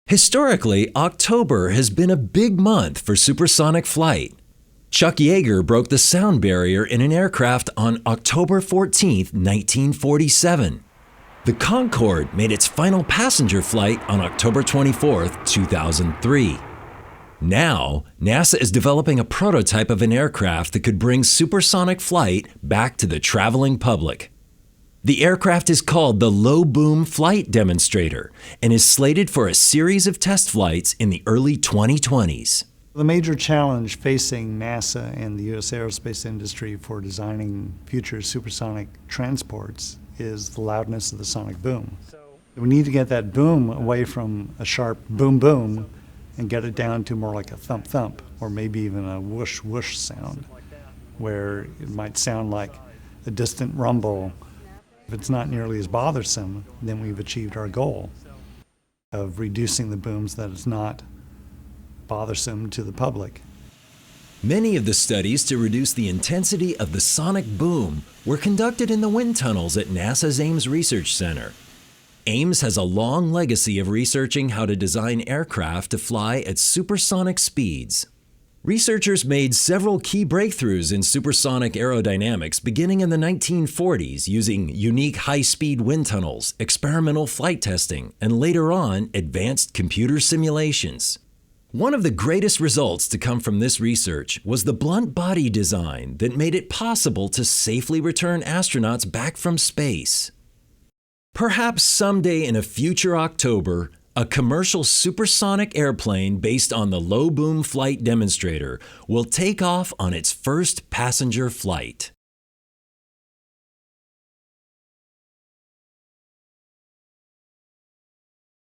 Historically, October has been a big month for supersonic flight. Chuck Yeager broke the sound barrier in an aircraft on October 14, 1947. The Concorde made its final passenger flight on October 24, 2003. Now, NASA is developing a prototype of an aircraft that could bring supersonic flight back to the traveling public. The aircraft is called the Low Boom Flight Demonstrator and is slated for a series of test flights in the early 2020s. The major challenge facing NASA and the U.S. aerospace industry for designing future supersonic transports is the loudness of the sonic boom. We need to get that boom away from a sharp boom boom and get it down to more like a thump thump, or maybe even a whoosh whoosh sound, where it might sound like a distant rumble. If it's not nearly as bothersome, then we've achieved our goal of reducing the booms that it's not bothersome to the public. Many of the studies to reduce the intensity of the sonic boom were conducted in the wind tunnels at NASA's Ames Research Center. Ames has a long legacy of researching how to design aircraft to fly at supersonic speeds. Researchers made several key breakthroughs in supersonic aerodynamics beginning in the 1940s using unique high-speed wind tunnels, experimental flight testing, and later on, advanced computer simulations. One of the greatest results to come from this research was the blunt body design that made it possible to safely return astronauts back from space. Perhaps someday in a future October, a commercial supersonic airplane based on the Low Boom Flight Demonstrator will take off on its first passenger flight.